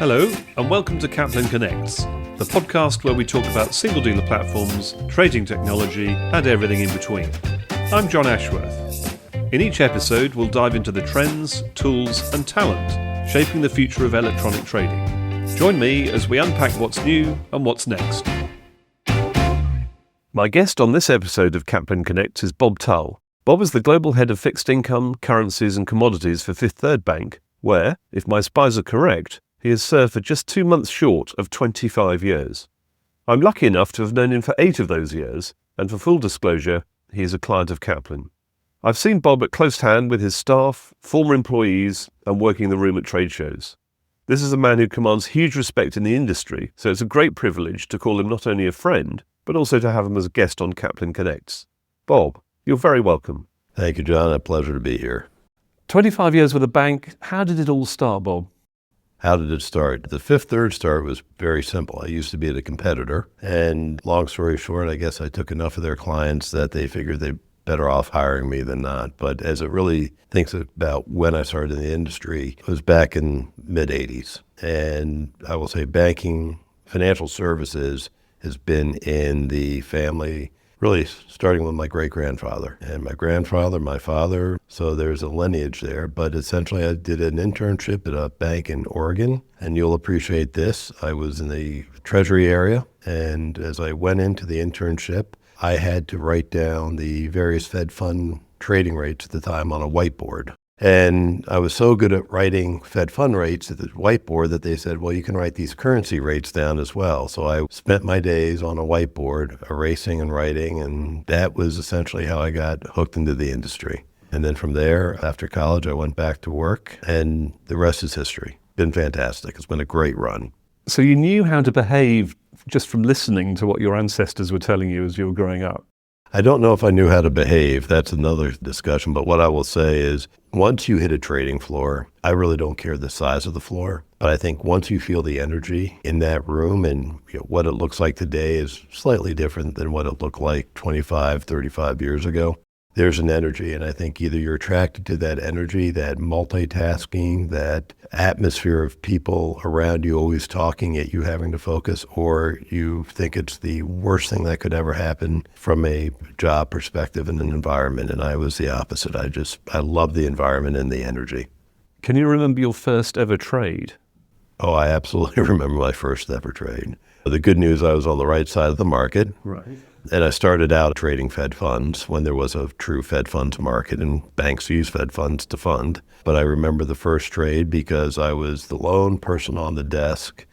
Hello, and welcome to Caplin Connects, the podcast where we talk about single dealer platforms, trading technology, and everything in between. I'm John Ashworth. In each episode, we'll dive into the trends, tools, and talent shaping the future of electronic trading. Join me as we unpack what's new and what's next. My guest on this episode of Caplin Connects is Bob Tull. Bob is the Global Head of Fixed Income, Currencies and Commodities for Fifth Third Bank, where, if my spies are correct, he has served for just 2 months short of 25 years. I'm lucky enough to have known him for 8 of those years, and for full disclosure, he is a client of Caplin. I've seen Bob at close hand with his staff, former employees, and working the room at trade shows. This is a man who commands huge respect in the industry, so it's a great privilege to call him not only a friend, but also to have him as a guest on Caplin Connects. Bob, you're very welcome. Thank you, John. A pleasure to be here. 25 years with a bank. How did it all start, Bob? How did it start? The Fifth Third start was very simple. I used to be at a competitor, and long story short, I guess I took enough of their clients that they figured they're better off hiring me than not. But as it really thinks about when I started in the industry, it was back in mid-'80s. And I will say banking, financial services has been in the family really starting with my great-grandfather and my grandfather, my father. So there's a lineage there. But essentially, I did an internship at a bank in Oregon. And you'll appreciate this. I was in the Treasury area. And as I went into the internship, I had to write down the various Fed fund trading rates at the time on a whiteboard. And I was so good at writing Fed fund rates at the whiteboard that they said, well, you can write these currency rates down as well. So I spent my days on a whiteboard erasing and writing, and that was essentially how I got hooked into the industry. And then from there, after college, I went back to work, and the rest is history. Been fantastic. It's been a great run. So you knew how to behave just from listening to what your ancestors were telling you as you were growing up? I don't know if I knew how to behave. That's another discussion. But what I will say is once you hit a trading floor, I really don't care the size of the floor. But I think once you feel the energy in that room and what it looks like today is slightly different than what it looked like 25, 35 years ago. There's an energy, and I think either you're attracted to that energy, that multitasking, that atmosphere of people around you always talking at you having to focus, or you think it's the worst thing that could ever happen from a job perspective in an environment. And I was the opposite. I love the environment and the energy. Can you remember your first ever trade? Oh, I absolutely remember my first ever trade. The good news, I was on the right side of the market. Right. And I started out trading Fed funds when there was a true Fed funds market, and banks use Fed funds to fund. But I remember the first trade because I was the lone person on the desk.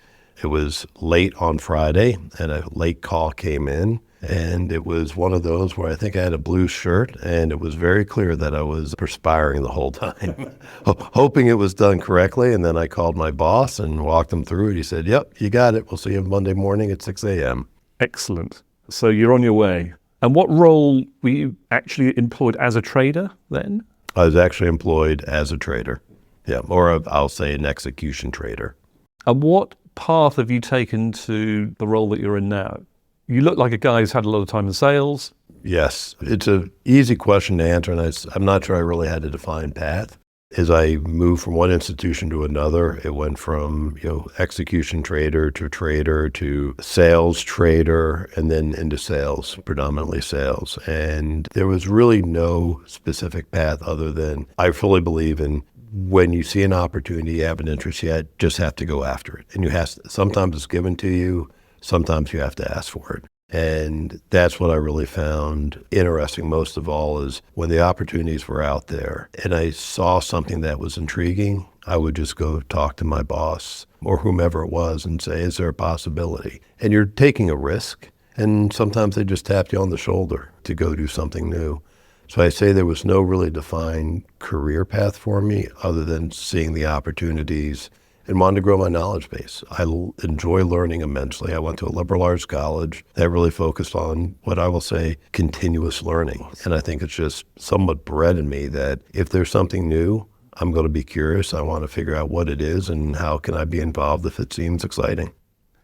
It was late on Friday, and a late call came in. And it was one of those where I think I had a blue shirt, and it was very clear that I was perspiring the whole time, hoping it was done correctly. And then I called my boss and walked him through it. He said, yep, you got it. We'll see you Monday morning at 6 a.m. Excellent. So you're on your way. And what role were you actually employed as a trader then? I was actually employed as a trader. Yeah, or I'll say an execution trader. And what path have you taken to the role that you're in now? You look like a guy who's had a lot of time in sales. Yes, it's an easy question to answer, and I'm not sure I really had a defined path. As I moved from one institution to another, it went from execution trader to sales trader, and then into sales, predominantly sales. And there was really no specific path other than I fully believe in when you see an opportunity, you have an interest, you just have to go after it. And sometimes it's given to you, sometimes you have to ask for it. And that's what I really found interesting most of all is when the opportunities were out there and I saw something that was intriguing, I would just go talk to my boss or whomever it was and say, is there a possibility? And you're taking a risk, and sometimes they just tap you on the shoulder to go do something new. So I say there was no really defined career path for me other than seeing the opportunities and wanted to grow my knowledge base. I enjoy learning immensely. I went to a liberal arts college that really focused on what I will say continuous learning. And I think it's just somewhat bred in me that if there's something new, I'm going to be curious. I want to figure out what it is and how can I be involved if it seems exciting.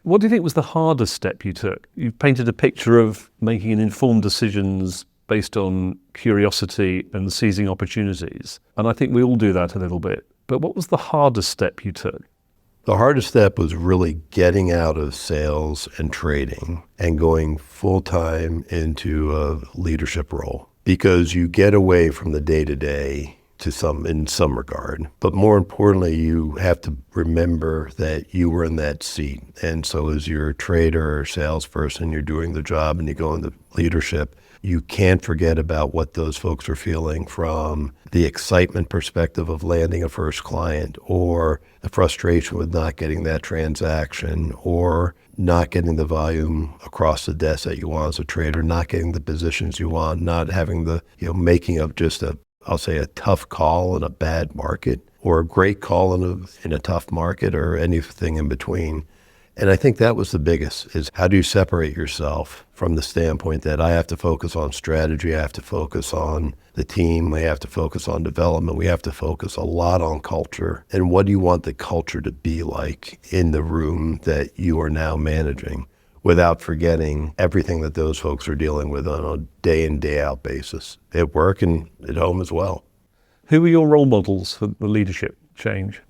What do you think was the hardest step you took? You've painted a picture of making informed decisions based on curiosity and seizing opportunities. And I think we all do that a little bit. But what was the hardest step you took? The hardest step was really getting out of sales and trading and going full-time into a leadership role, because you get away from the day-to-day in some regard. But more importantly, you have to remember that you were in that seat. And so as you're a trader or salesperson, you're doing the job and you go into leadership, you can't forget about what those folks are feeling, from the excitement perspective of landing a first client, or the frustration with not getting that transaction, or not getting the volume across the desk that you want as a trader, not getting the positions you want, not having the, making of just I'll say a tough call in a bad market, or a great call in a tough market, or anything in between. And I think that was the biggest, is how do you separate yourself from the standpoint that I have to focus on strategy, I have to focus on the team, we have to focus on development, we have to focus a lot on culture. And what do you want the culture to be like in the room that you are now managing, without forgetting everything that those folks are dealing with on a day in, day out basis, at work and at home as well. Who were your role models for the leadership change?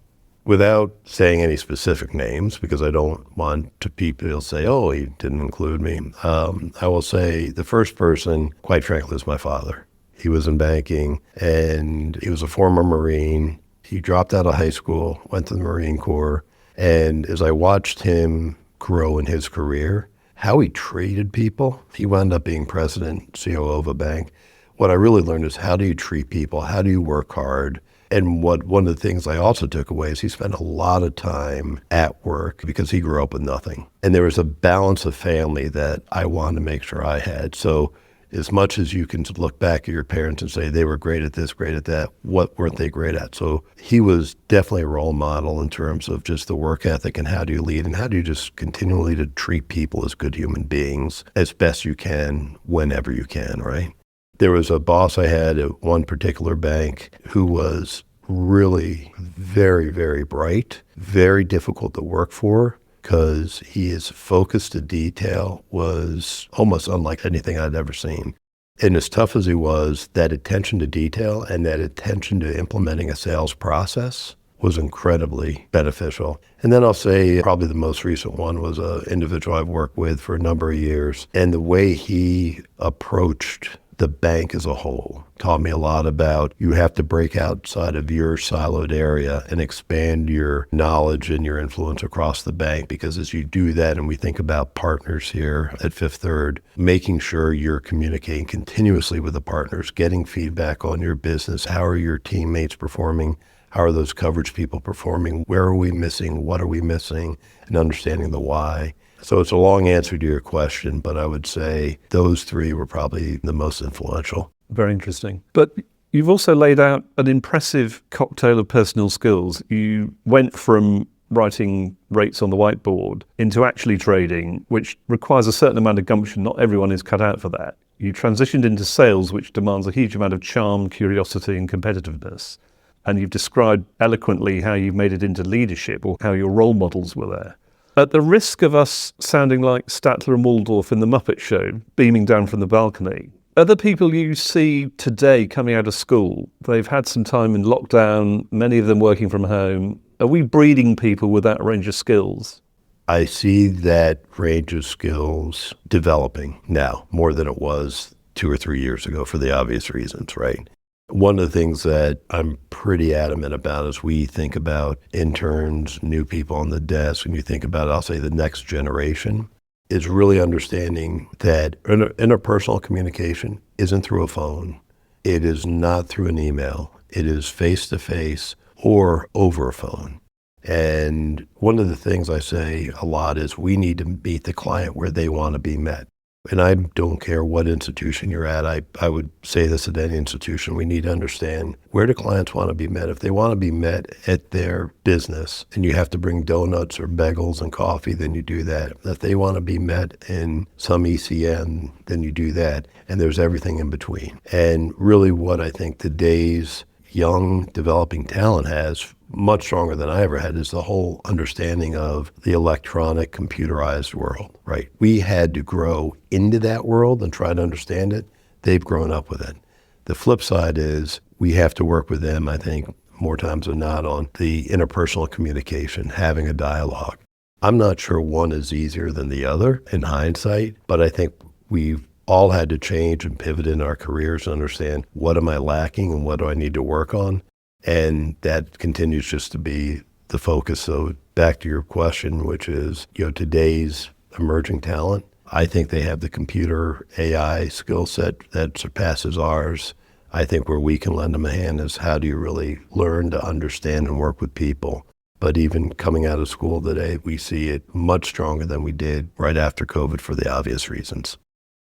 Without saying any specific names, because I don't want people to say, oh, he didn't include me. I will say the first person, quite frankly, is my father. He was in banking, and he was a former Marine. He dropped out of high school, went to the Marine Corps. And as I watched him grow in his career, how he treated people, he wound up being president, COO of a bank. What I really learned is, how do you treat people? How do you work hard? And one of the things I also took away is he spent a lot of time at work, because he grew up with nothing. And there was a balance of family that I wanted to make sure I had. So as much as you can look back at your parents and say they were great at this, great at that, what weren't they great at? So he was definitely a role model in terms of just the work ethic, and how do you lead, and how do you just continually to treat people as good human beings as best you can, whenever you can, right? There was a boss I had at one particular bank who was really very, very bright, very difficult to work for, because his focus to detail was almost unlike anything I'd ever seen. And as tough as he was, that attention to detail and that attention to implementing a sales process was incredibly beneficial. And then I'll say probably the most recent one was an individual I've worked with for a number of years. And the way he approached the bank as a whole taught me a lot about, you have to break outside of your siloed area and expand your knowledge and your influence across the bank. Because as you do that, and we think about partners here at Fifth Third, making sure you're communicating continuously with the partners, getting feedback on your business. How are your teammates performing? How are those coverage people performing? Where are we missing? What are we missing? And understanding the why. So it's a long answer to your question, but I would say those three were probably the most influential. Very interesting. But you've also laid out an impressive cocktail of personal skills. You went from writing rates on the whiteboard into actually trading, which requires a certain amount of gumption. Not everyone is cut out for that. You transitioned into sales, which demands a huge amount of charm, curiosity, and competitiveness. And you've described eloquently how you made it into leadership, or how your role models were there. At the risk of us sounding like Statler and Waldorf in The Muppet Show, beaming down from the balcony, other people you see today coming out of school, they've had some time in lockdown, many of them working from home. Are we breeding people with that range of skills? I see that range of skills developing now more than it was 2 or 3 years ago, for the obvious reasons, right? One of the things that I'm pretty adamant about as we think about interns, new people on the desk, and you think about, I'll say, the next generation, is really understanding that interpersonal communication isn't through a phone. It is not through an email. It is face-to-face or over a phone. And one of the things I say a lot is, we need to meet the client where they want to be met. And I don't care what institution you're at. I would say this at any institution. We need to understand, where do clients want to be met? If they want to be met at their business and you have to bring donuts or bagels and coffee, then you do that. If they want to be met in some ECN, then you do that. And there's everything in between. And really what I think today's young developing talent has, much stronger than I ever had, is the whole understanding of the electronic, computerized world, right? We had to grow into that world and try to understand it. They've grown up with it. The flip side is, we have to work with them, I think, more times than not on the interpersonal communication, having a dialogue. I'm not sure one is easier than the other in hindsight, but I think we've all had to change and pivot in our careers and understand what am I lacking and what do I need to work on. And that continues just to be the focus. So back to your question, which is, today's emerging talent, I think they have the computer AI skill set that surpasses ours. I think where we can lend them a hand is how do you really learn to understand and work with people. But even coming out of school today, we see it much stronger than we did right after COVID for the obvious reasons.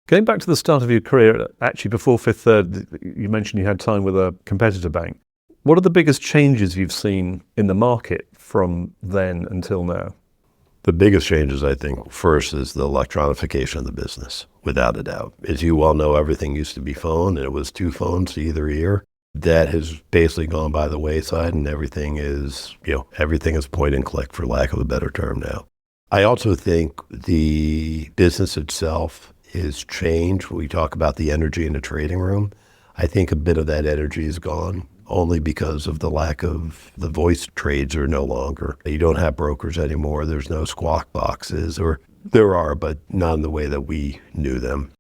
Going back to the start of your career, actually before Fifth Third, you mentioned you had time with a competitor bank. What are the biggest changes you've seen in the market from then until now? The biggest changes, I think, first is the electronification of the business, without a doubt. As you well know, everything used to be phone, and it was 2 phones to either ear. That has basically gone by the wayside, and everything is point and click, for lack of a better term now. I also think the business itself is changed. We talk about the energy in the trading room. I think a bit of that energy is gone, only because of the lack of the voice trades are no longer. You don't have brokers anymore. There's no squawk boxes, or there are, but not in the way that we knew them.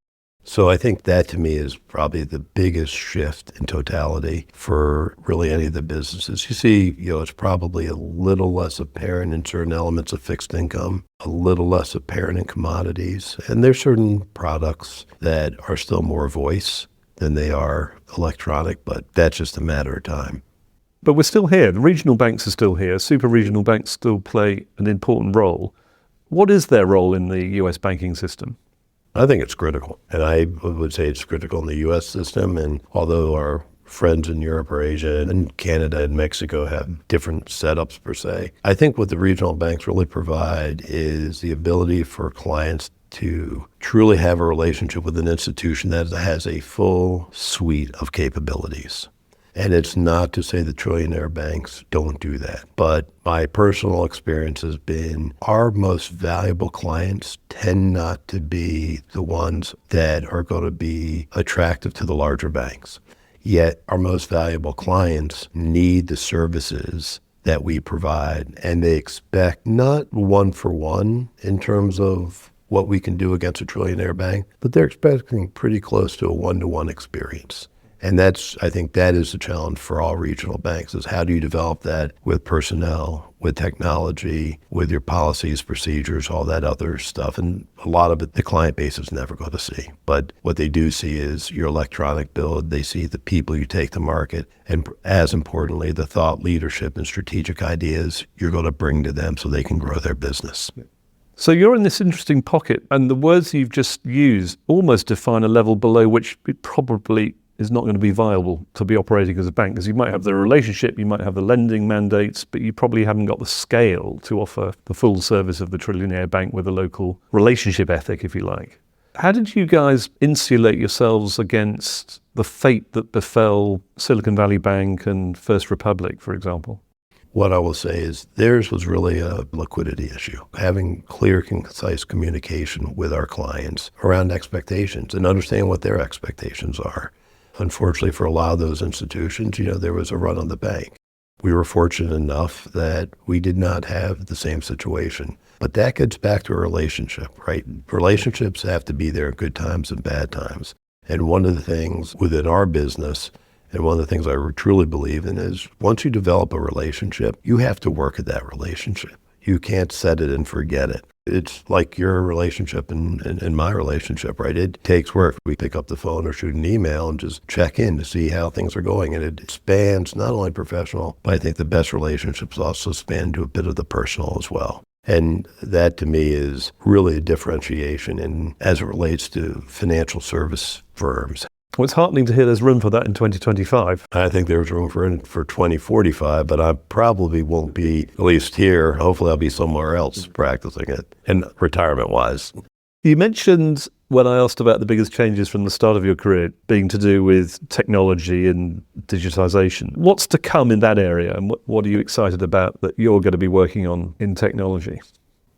So I think that to me is probably the biggest shift in totality for really any of the businesses. You see, it's probably a little less apparent in certain elements of fixed income, a little less apparent in commodities. And there's certain products that are still more voice than they are electronic, but that's just a matter of time. But we're still here. The regional banks are still here. Super regional banks still play an important role. What is their role in the US banking system? I think it's critical. And I would say it's critical in the US system. And although our friends in Europe or Asia and Canada and Mexico have different setups per se, I think what the regional banks really provide is the ability for clients to truly have a relationship with an institution that has a full suite of capabilities. And it's not to say the trillionaire banks don't do that, but my personal experience has been our most valuable clients tend not to be the ones that are going to be attractive to the larger banks. Yet our most valuable clients need the services that we provide, and they expect not one for one in terms of what we can do against a trillionaire bank, but they're expecting pretty close to a one-to-one experience. And I think that is the challenge for all regional banks, is how do you develop that with personnel, with technology, with your policies, procedures, all that other stuff. And a lot of it, the client base is never going to see. But what they do see is your electronic build. They see the people you take to market. And as importantly, the thought leadership and strategic ideas you're going to bring to them so they can grow their business. So you're in this interesting pocket, and the words you've just used almost define a level below which it probably is not going to be viable to be operating as a bank, because you might have the relationship, you might have the lending mandates, but you probably haven't got the scale to offer the full service of the trillionaire bank with a local relationship ethic, if you like. How did you guys insulate yourselves against the fate that befell Silicon Valley Bank and First Republic, for example? What I will say is theirs was really a liquidity issue, having clear, concise communication with our clients around expectations and understanding what their expectations are. Unfortunately, for a lot of those institutions, there was a run on the bank. We were fortunate enough that we did not have the same situation. But that gets back to a relationship, right? Relationships have to be there in good times and bad times. And one of the things within our business, and one of the things I truly believe in, is once you develop a relationship, you have to work at that relationship. You can't set it and forget it. It's like your relationship and my relationship, right? It takes work. We pick up the phone or shoot an email and just check in to see how things are going. And it spans not only professional, but I think the best relationships also span to a bit of the personal as well. And that to me is really a differentiation as it relates to financial service firms. Well, it's heartening to hear there's room for that in 2025. I think there's room for 2045, but I probably won't be, at least here. Hopefully I'll be somewhere else practicing it, and retirement-wise. You mentioned, when I asked about the biggest changes from the start of your career, being to do with technology and digitisation. What's to come in that area, and what are you excited about that you're going to be working on in technology?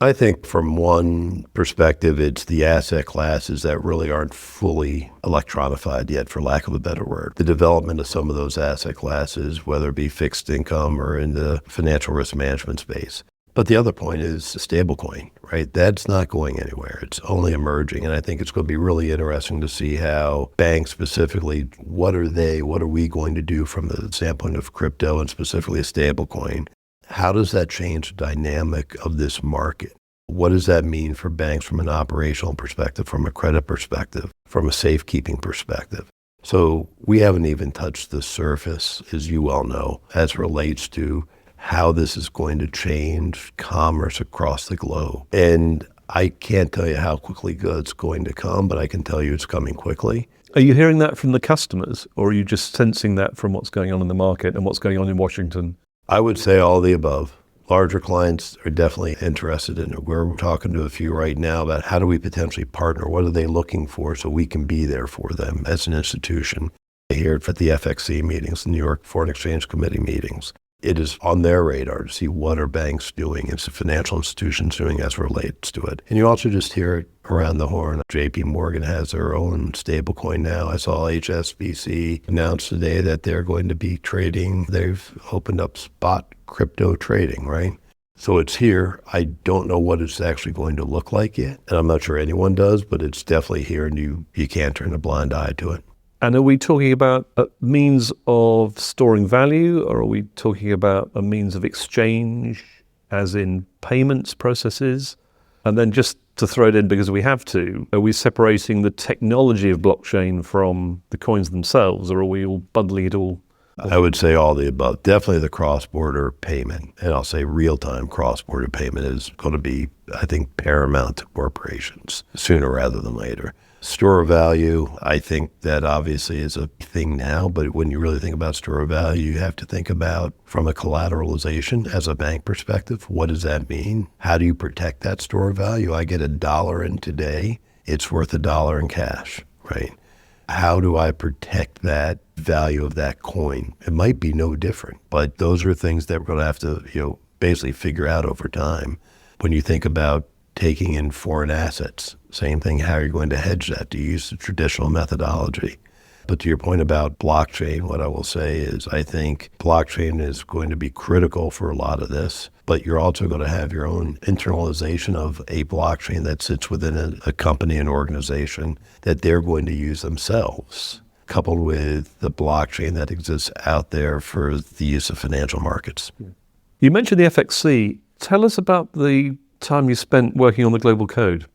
I think from one perspective, it's the asset classes that really aren't fully electronified yet, for lack of a better word. The development of some of those asset classes, whether it be fixed income or in the financial risk management space. But the other point is stablecoin, right? That's not going anywhere. It's only emerging. And I think it's going to be really interesting to see how banks specifically, what are we going to do from the standpoint of crypto and specifically a stablecoin? How does that change the dynamic of this market? What does that mean for banks from an operational perspective, from a credit perspective, from a safekeeping perspective? So we haven't even touched the surface, as you well know, as it relates to how this is going to change commerce across the globe. And I can't tell you how quickly it's going to come, but I can tell you it's coming quickly. Are you hearing that from the customers, or are you just sensing that from what's going on in the market and what's going on in Washington? I would say all the above. Larger clients are definitely interested in it. We're talking to a few right now about how do we potentially partner? What are they looking for so we can be there for them as an institution? I hear it at the FXC meetings, New York Foreign Exchange Committee meetings. It is on their radar to see what are banks doing and financial institutions doing as it relates to it. And you also just hear it around the horn. JP Morgan has their own stablecoin now. I saw HSBC announce today that they're going to be trading. They've opened up spot crypto trading, right? So it's here. I don't know what it's actually going to look like yet. And I'm not sure anyone does, but it's definitely here, and you can't turn a blind eye to it. And are we talking about a means of storing value, or are we talking about a means of exchange, as in payments processes? And then just to throw it in because we have to, are we separating the technology of blockchain from the coins themselves, or are we all bundling it all? I would say all the above. Definitely the cross-border payment, and I'll say real-time cross-border payment is going to be, I think, paramount to corporations sooner rather than later. Store of value, I think that obviously is a thing now, but when you really think about store of value, you have to think about from a collateralization as a bank perspective. What does that mean? How do you protect that store of value? I get $1 in today, it's worth $1 in cash, right? How do I protect that value of that coin? It might be no different, but those are things that we're going to have to, basically figure out over time. When you think about taking in foreign assets, same thing, how are you going to hedge that? Do you use the traditional methodology? But to your point about blockchain, what I will say is I think blockchain is going to be critical for a lot of this, but you're also going to have your own internalization of a blockchain that sits within a company, an organization that they're going to use themselves, coupled with the blockchain that exists out there for the use of financial markets. You mentioned the FXC. Tell us about the time you spent working on the global code.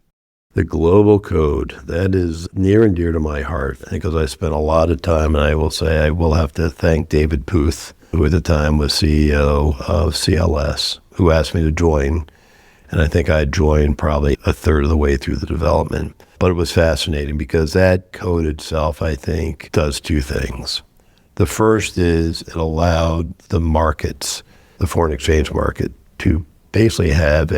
The global code, that is near and dear to my heart because I spent a lot of time, and I will say I will have to thank David Puth, who at the time was CEO of CLS, who asked me to join. And I think I joined probably a third of the way through the development. But it was fascinating because that code itself, I think, does two things. The first is it allowed the markets, the foreign exchange market, to basically have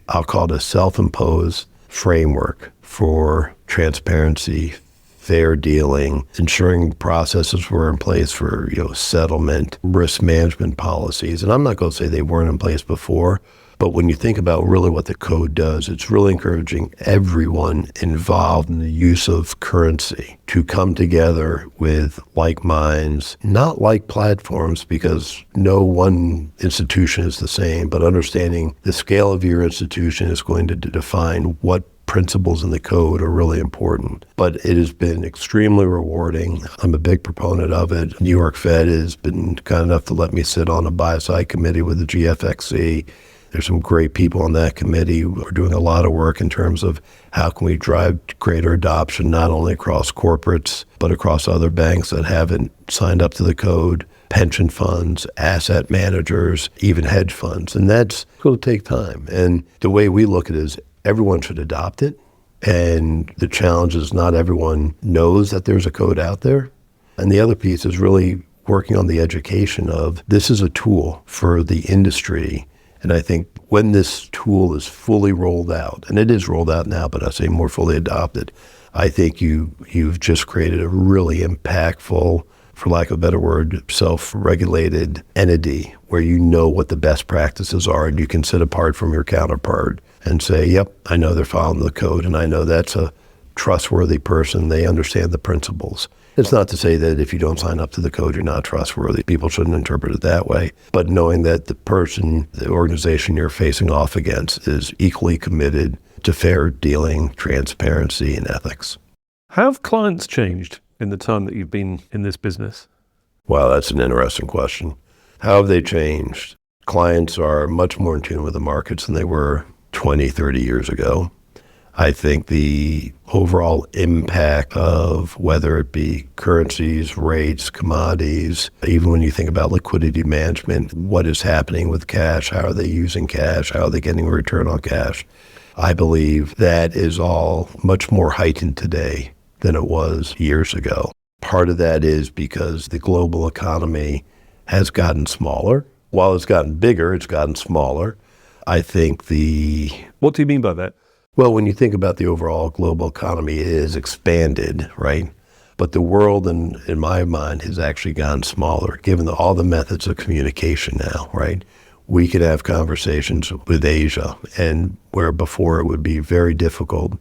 I'll call it a self-imposed framework for transparency, fair dealing, ensuring processes were in place for settlement, risk management policies. And I'm not going to say they weren't in place before, but when you think about really what the code does, it's really encouraging everyone involved in the use of currency to come together with like minds, not like platforms, because no one institution is the same, but understanding the scale of your institution is going to define what principles in the code are really important. But it has been extremely rewarding. I'm a big proponent of it. New York Fed has been kind enough to let me sit on a buy-side committee with the GFXC. There's some great people on that committee who are doing a lot of work in terms of how can we drive greater adoption, not only across corporates, but across other banks that haven't signed up to the code, pension funds, asset managers, even hedge funds. And that's going to take time. And the way we look at it is everyone should adopt it. And the challenge is not everyone knows that there's a code out there. And the other piece is really working on the education of this is a tool for the industry. And I think when this tool is fully rolled out, and it is rolled out now, but I say more fully adopted, I think you've just created a really impactful for lack of a better word, self-regulated entity where you know what the best practices are and you can sit apart from your counterpart and say, yep, I know they're following the code and I know that's a trustworthy person. They understand the principles. It's not to say that if you don't sign up to the code, you're not trustworthy. People shouldn't interpret it that way. But knowing that the person, the organization you're facing off against is equally committed to fair dealing, transparency, and ethics. How have clients changed in the time that you've been in this business? Wow, that's an interesting question. How have they changed? Clients are much more in tune with the markets than they were 20, 30 years ago. I think the overall impact of whether it be currencies, rates, commodities, even when you think about liquidity management, what is happening with cash, how are they using cash, how are they getting a return on cash, I believe that is all much more heightened today than it was years ago. Part of that is because the global economy has gotten smaller. While it's gotten bigger, it's gotten smaller. I think What do you mean by that? Well, when you think about the overall global economy, it is expanded, right? But the world, in my mind, has actually gotten smaller, given all the methods of communication now, right? We could have conversations with Asia, and where before it would be very difficult,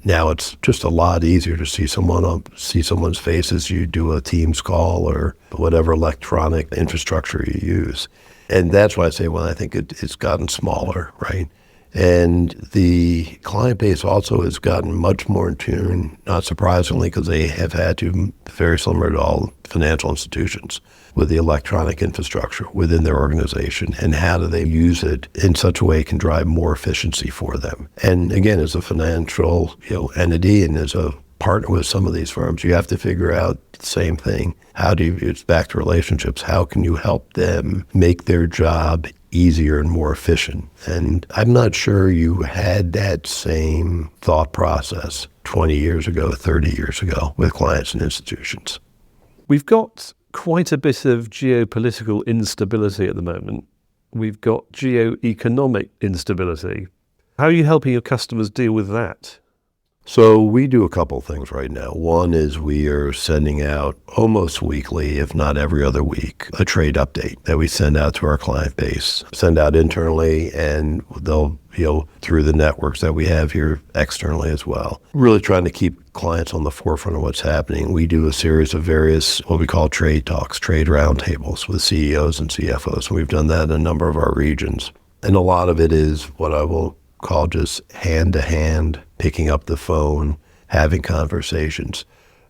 now it's just a lot easier to see someone's face as you do a Teams call or whatever electronic infrastructure you use. And that's why I say, well, I think it's gotten smaller, right? And the client base also has gotten much more in tune, not surprisingly, because they have had to, very similar to all financial institutions, with the electronic infrastructure within their organization and how do they use it in such a way it can drive more efficiency for them. And again, as a financial entity and as a partner with some of these firms, you have to figure out the same thing. It's back to relationships. How can you help them make their job easier and more efficient? And I'm not sure you had that same thought process 20 years ago, 30 years ago with clients and institutions. We've got quite a bit of geopolitical instability at the moment. We've got geo-economic instability. How are you helping your customers deal with that? So we do a couple things right now. One is we are sending out almost weekly, if not every other week, a trade update that we send out to our client base, send out internally, and they'll, through the networks that we have here externally as well. Really trying to keep clients on the forefront of what's happening. We do a series of various, what we call trade talks, trade roundtables with CEOs and CFOs. And we've done that in a number of our regions. And a lot of it is what I will call just hand-to-hand, picking up the phone, having conversations.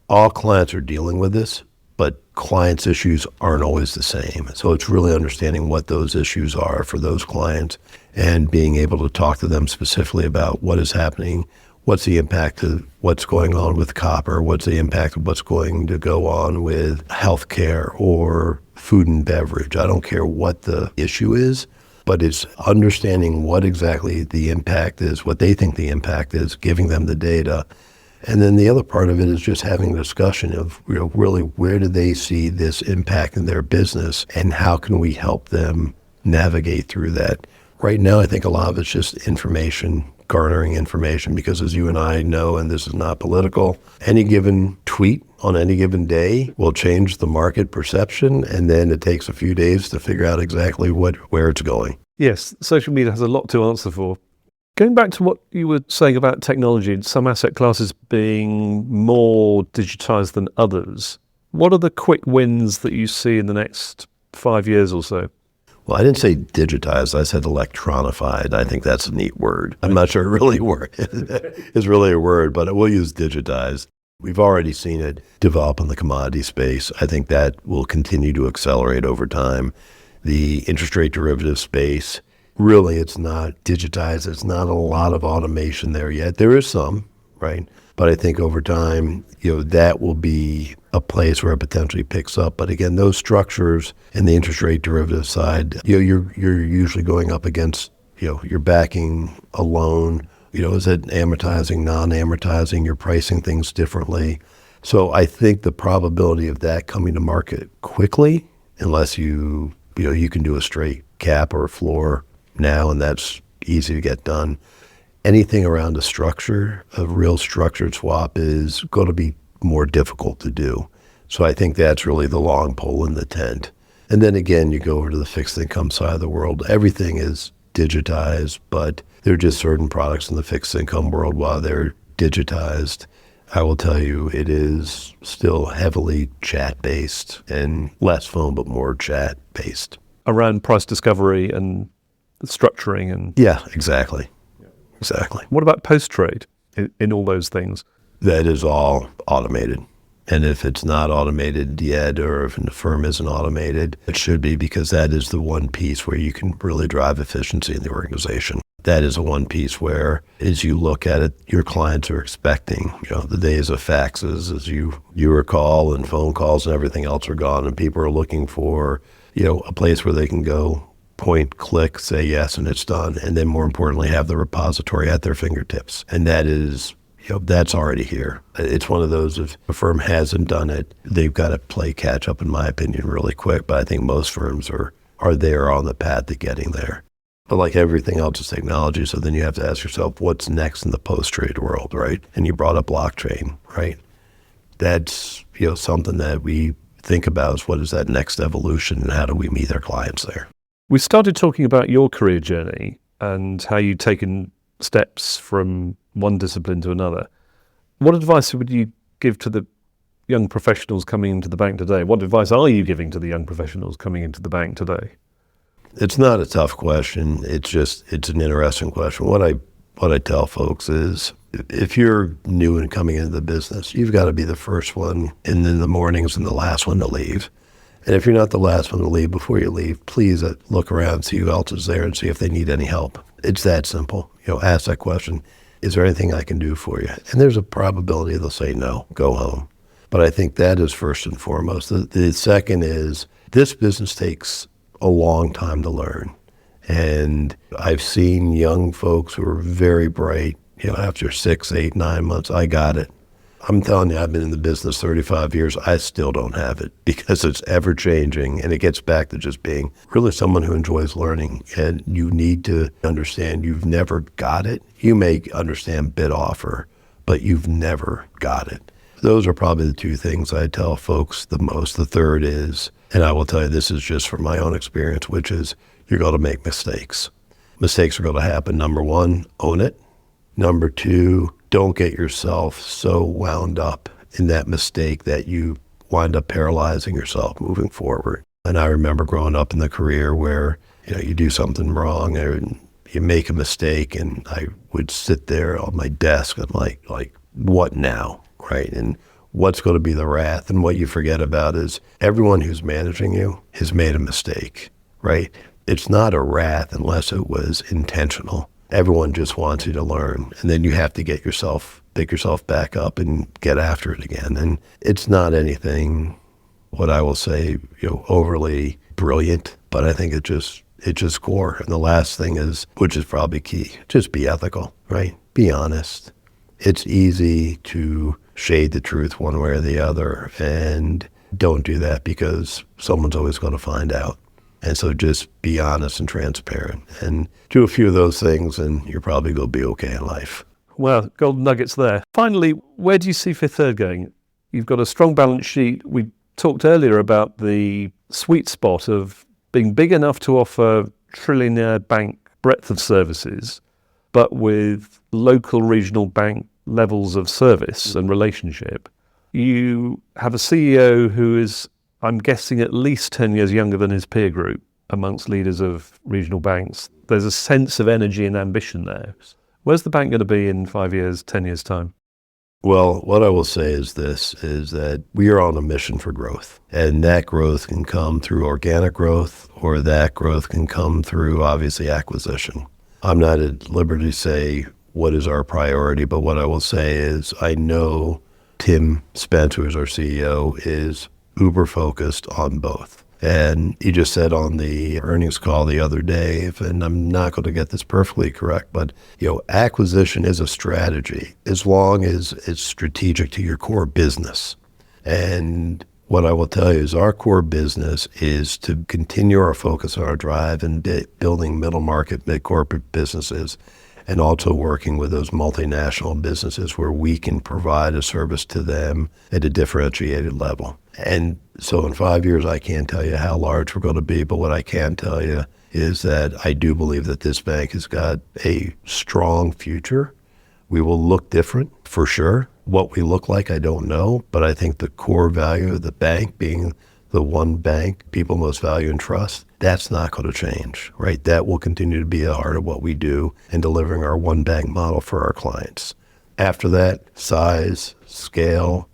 All clients are dealing with this, but clients' issues aren't always the same. So it's really understanding what those issues are for those clients and being able to talk to them specifically about what is happening, what's the impact of what's going on with copper, what's the impact of what's going to go on with healthcare or food and beverage. I don't care what the issue is, but it's understanding what exactly the impact is, what they think the impact is, giving them the data. And then the other part of it is just having a discussion of really where do they see this impact in their business and how can we help them navigate through that. Right now, I think a lot of it's just information, garnering information, because as you and I know, and this is not political, any given tweet on any given day will change the market perception, and then it takes a few days to figure out exactly where it's going. Yes, social media has a lot to answer for. Going back to what you were saying about technology and some asset classes being more digitized than others, what are the quick wins that you see in the next 5 years or so? Well, I didn't say digitized, I said electronified. I think that's a neat word. I'm not sure it really is really a word, but we'll use digitized. We've already seen it develop in the commodity space. I think that will continue to accelerate over time. The interest rate derivative space, really it's not digitized. There's not a lot of automation there yet. There is some, right? But I think over time, that will be a place where it potentially picks up. But again, those structures in the interest rate derivative side, you're usually going up against, you're backing a loan. Is it amortizing, non-amortizing? You're pricing things differently. So I think the probability of that coming to market quickly, unless you can do a straight cap or a floor now, and that's easy to get done. Anything around a real structured swap is going to be more difficult to do. So I think that's really the long pole in the tent. And then again, you go over to the fixed income side of the world. Everything is digitized, but there are just certain products in the fixed income world, while they're digitized, I will tell you it is still heavily chat-based and less phone, but more chat-based. Around price discovery and structuring and... Yeah, exactly. Exactly. What about post-trade in all those things? That is all automated. And if it's not automated yet, or if the firm isn't automated, it should be, because that is the one piece where you can really drive efficiency in the organization. That is the one piece where, as you look at it, your clients are expecting, the days of faxes, as you recall, and phone calls and everything else are gone, and people are looking for, a place where they can go, point, click, say yes, and it's done. And then more importantly, have the repository at their fingertips. And that is, that's already here. It's one of those, if a firm hasn't done it, they've got to play catch up, in my opinion, really quick. But I think most firms are there on the path to getting there. But like everything else is technology. So then you have to ask yourself, what's next in the post-trade world, right? And you brought up blockchain, right? That's, something that we think about, is what is that next evolution, and how do we meet our clients there? We started talking about your career journey and how you've taken steps from one discipline to another. What advice would you give to the young professionals coming into the bank today? What advice are you giving to the young professionals coming into the bank today? It's not a tough question. It's an interesting question. What I tell folks is, if you're new and coming into the business, you've got to be the first one in the mornings and the last one to leave. And if you're not the last one to leave, before you leave, please look around, see who else is there, and see if they need any help. It's that simple. Ask that question. Is there anything I can do for you? And there's a probability they'll say no, go home. But I think that is first and foremost. The second is, this business takes a long time to learn. And I've seen young folks who are very bright, after 6, 8, 9 months, I got it. I'm telling you, I've been in the business 35 years. I still don't have it, because it's ever changing. And it gets back to just being really someone who enjoys learning. And you need to understand you've never got it. You may understand bid offer, but you've never got it. Those are probably the two things I tell folks the most. The third is, and I will tell you, this is just from my own experience, which is, you're going to make mistakes. Mistakes are going to happen. Number one, own it. Number two, don't get yourself so wound up in that mistake that you wind up paralyzing yourself moving forward. And I remember growing up in the career where, you do something wrong and you make a mistake, and I would sit there on my desk and like, what now, right? And what's going to be the wrath? And what you forget about is, everyone who's managing you has made a mistake, right? It's not a wrath unless it was intentional. Everyone just wants you to learn, and then you have to pick yourself back up and get after it again. And it's not anything, what I will say, overly brilliant, but I think it's just core. And the last thing is, which is probably key, just be ethical, right? Be honest. It's easy to shade the truth one way or the other, and don't do that, because someone's always going to find out. And so just be honest and transparent, and do a few of those things, and you're probably going to be okay in life. Well, golden nuggets there. Finally, where do you see Fifth Third going? You've got a strong balance sheet. We talked earlier about the sweet spot of being big enough to offer trillionaire bank breadth of services, but with local regional bank levels of service and relationship. You have a CEO who is, I'm guessing, at least 10 years younger than his peer group amongst leaders of regional banks. There's a sense of energy and ambition there. Where's the bank going to be in 5 years, 10 years' time? Well, what I will say is this, is that we are on a mission for growth. And that growth can come through organic growth, or that growth can come through, obviously, acquisition. I'm not at liberty to say what is our priority, but what I will say is, I know Tim Spence, who is our CEO, is uber focused on both. And he just said on the earnings call the other day, and I'm not going to get this perfectly correct, but acquisition is a strategy as long as it's strategic to your core business. And what I will tell you is, our core business is to continue our focus on our drive and building middle market, mid-corporate businesses. and also working with those multinational businesses where we can provide a service to them at a differentiated level. And so in 5 years, I can't tell you how large we're going to be, but what I can tell you is that I do believe that this bank has got a strong future. We will look different for sure. What we look like, I don't know, but I think the core value of the bank being the one bank people most value and trust, that's not going to change, right? That will continue to be a heart of what we do in delivering our one bank model for our clients. After that, size, scale,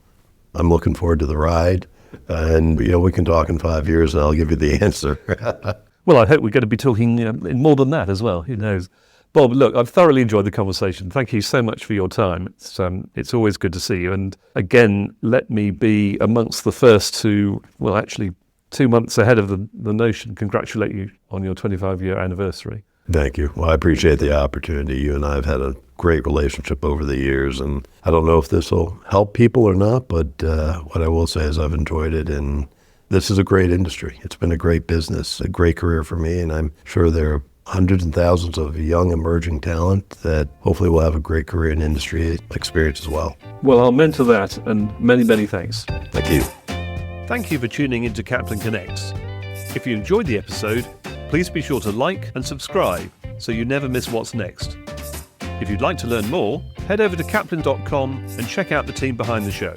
I'm looking forward to the ride. And, we can talk in 5 years and I'll give you the answer. Well, I hope we're going to be talking in more than that as well. Who knows? Bob, look, I've thoroughly enjoyed the conversation. Thank you so much for your time. It's always good to see you. And again, let me be amongst the first to, well, actually 2 months ahead of the notion, congratulate you on your 25-year anniversary. Thank you. Well, I appreciate the opportunity. You and I have had a great relationship over the years, and I don't know if this will help people or not, but what I will say is I've enjoyed it, and this is a great industry. It's been a great business, a great career for me, and I'm sure there are hundreds and thousands of young emerging talent that hopefully will have a great career in industry experience as well. Well, I'll mentor that, and many, many thanks. Thank you. Thank you for tuning into Caplin Connects. If you enjoyed the episode, please be sure to like and subscribe so you never miss what's next. If you'd like to learn more, head over to caplin.com and check out the team behind the show.